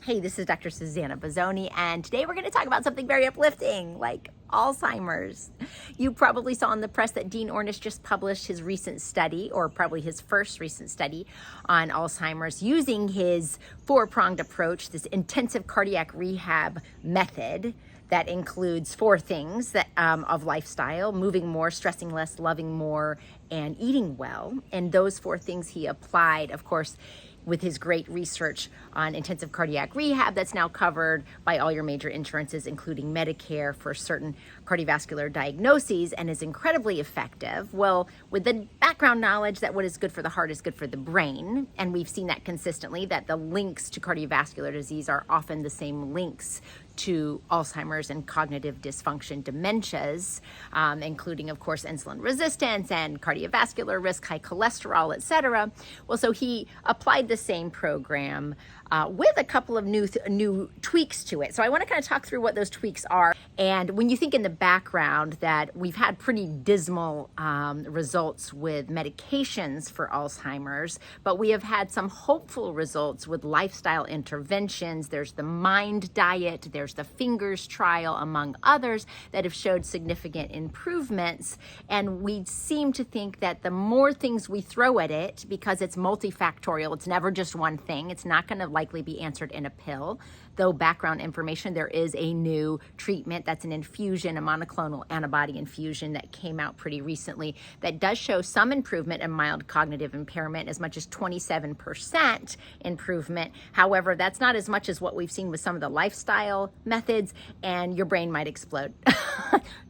Hey, this is Dr. Susanna Bozzoni, and today we're going to talk about something very uplifting, like Alzheimer's. You probably saw in the press that Dean Ornish just published his recent study, or probably his first recent study on Alzheimer's, using his four-pronged approach, this intensive cardiac rehab method that includes four things that of lifestyle: moving more, stressing less, loving more, and eating well. And those four things he applied, of course, with his great research on intensive cardiac rehab that's now covered by all your major insurances, including Medicare, for certain cardiovascular diagnoses, and is incredibly effective. Well, with the background knowledge that what is good for the heart is good for the brain, and we've seen that consistently, that the links to cardiovascular disease are often the same links to Alzheimer's and cognitive dysfunction dementias, including, of course, insulin resistance and cardiovascular risk, high cholesterol, etc. Well, so he applied the same program with a couple of new tweaks to it. So I want to kind of talk through what those tweaks are. And when you think in the background that we've had pretty dismal results with medications for Alzheimer's, but we have had some hopeful results with lifestyle interventions. There's the MIND diet, there's the Fingers trial, among others, that have showed significant improvements. And we seem to think that the more things we throw at it, because it's multi-factorial, it's never just one thing, it's not going to likely be answered in a pill. Though background information, there is a new treatment that's an infusion, a monoclonal antibody infusion that came out pretty recently that does show some improvement in mild cognitive impairment, as much as 27% improvement. However, that's not as much as what we've seen with some of the lifestyle methods, and your brain might explode.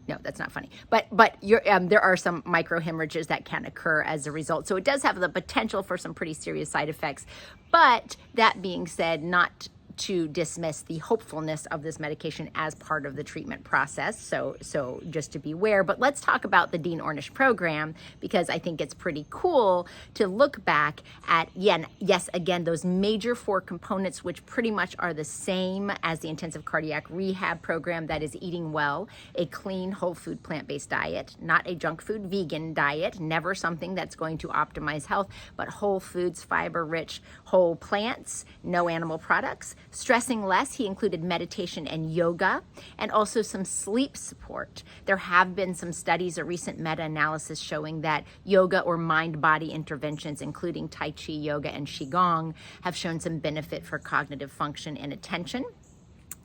No, that's not funny. But there are some microhemorrhages that can occur as a result. So it does have the potential for some pretty serious side effects. But that being said, not to dismiss the hopefulness of this medication as part of the treatment process. So just to be aware. But let's talk about the Dean Ornish program, because I think it's pretty cool to look back at, yes, again, those major four components, which pretty much are the same as the intensive cardiac rehab program, that is eating well, a clean, whole food, plant-based diet, not a junk food, vegan diet, never something that's going to optimize health, but whole foods, fiber-rich, whole plants, no animal products. Stressing less, he included meditation and yoga, and also some sleep support. There have been some studies, a recent meta-analysis showing that yoga or mind-body interventions, including Tai Chi yoga and Qigong, have shown some benefit for cognitive function and attention.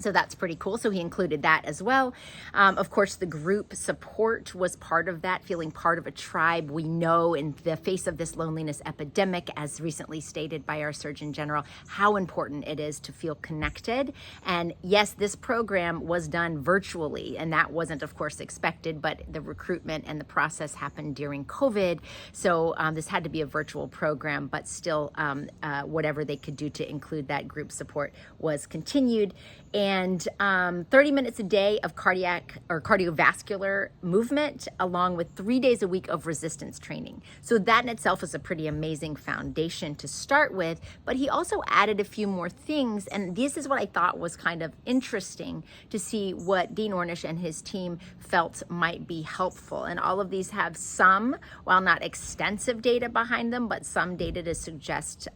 So that's pretty cool. So he included that as well. Of course, the group support was part of that, feeling part of a tribe. We know in the face of this loneliness epidemic, as recently stated by our Surgeon General, how important it is to feel connected. And yes, this program was done virtually, and that wasn't, of course, expected, but the recruitment and the process happened during COVID. So this had to be a virtual program, but still whatever they could do to include that group support was continued. And 30 minutes a day of cardiac or cardiovascular movement, along with 3 days a week of resistance training. So that in itself is a pretty amazing foundation to start with. But he also added a few more things. And this is what I thought was kind of interesting to see what Dean Ornish and his team felt might be helpful. And all of these have some, while not extensive data behind them, but some data to suggest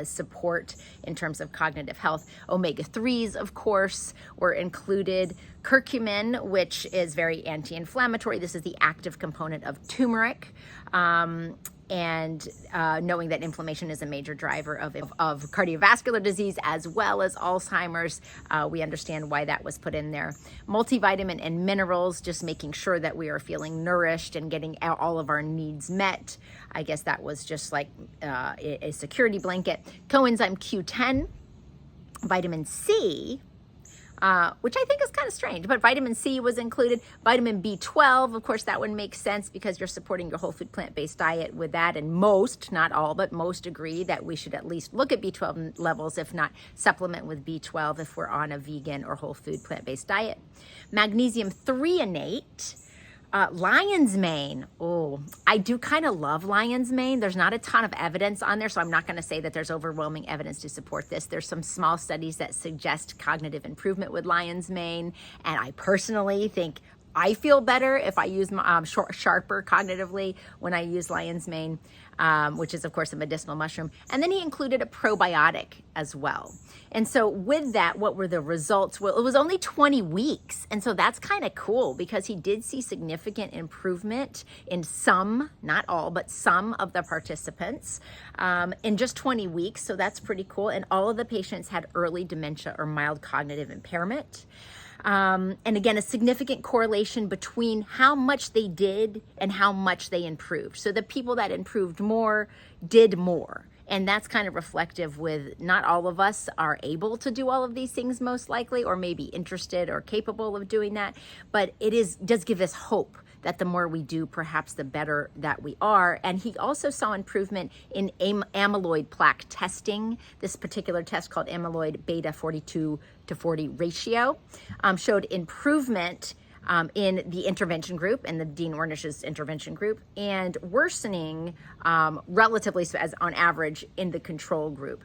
support in terms of cognitive health. Omega-3s, of course, were included. Curcumin, which is very anti-inflammatory. This is the active component of turmeric. And knowing that inflammation is a major driver of cardiovascular disease as well as Alzheimer's, we understand why that was put in there. Multivitamin and minerals, just making sure that we are feeling nourished and getting all of our needs met. I guess that was just like a security blanket. Coenzyme Q10, vitamin C, which I think is kind of strange, but vitamin C was included. Vitamin B12, of course, that one makes sense because you're supporting your whole food plant-based diet with that, and most, not all, but most agree that we should at least look at B12 levels, if not supplement with B12 if we're on a vegan or whole food plant-based diet. Magnesium threonate, lion's mane. Oh, I do kind of love lion's mane. There's not a ton of evidence on there, so I'm not going to say that there's overwhelming evidence to support this. There's some small studies that suggest cognitive improvement with lion's mane, and I personally think I feel better if I use sharper cognitively when I use lion's mane, which is of course a medicinal mushroom. And then he included a probiotic as well. And so with that, what were the results? Well, it was only 20 weeks. And so that's kind of cool because he did see significant improvement in some, not all, but some of the participants in just 20 weeks. So that's pretty cool. And all of the patients had early dementia or mild cognitive impairment. And again, a significant correlation between how much they did and how much they improved. So the people that improved more did more. And that's kind of reflective with not all of us are able to do all of these things most likely, or maybe interested or capable of doing that. But it does give us hope that the more we do, perhaps the better that we are. And he also saw improvement in amyloid plaque testing. This particular test called amyloid beta 42/40 ratio showed improvement in the intervention group, in the Dean Ornish's intervention group, and worsening relatively, so as on average, in the control group.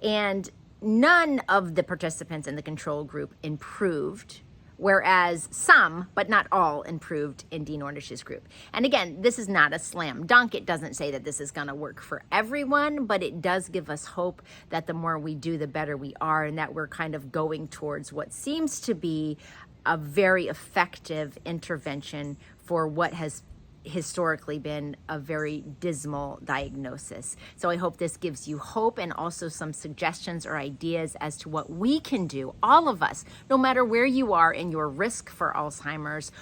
And none of the participants in the control group improved, whereas some, but not all, improved in Dean Ornish's group. And again, this is not a slam dunk. It doesn't say that this is going to work for everyone, but it does give us hope that the more we do, the better we are, and that we're kind of going towards what seems to be a very effective intervention for what has historically been a very dismal diagnosis. So I hope this gives you hope and also some suggestions or ideas as to what we can do, all of us, no matter where you are in your risk for Alzheimer's,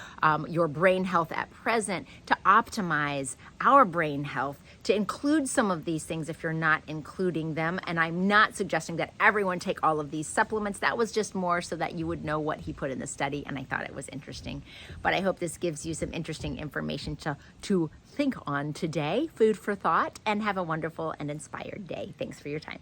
your brain health at present, to optimize our brain health, to include some of these things if you're not including them. And I'm not suggesting that everyone take all of these supplements. That was just more so that you would know what he put in the study, and I thought it was interesting. But I hope this gives you some interesting information to think on today, food for thought, and have a wonderful and inspired day. Thanks for your time.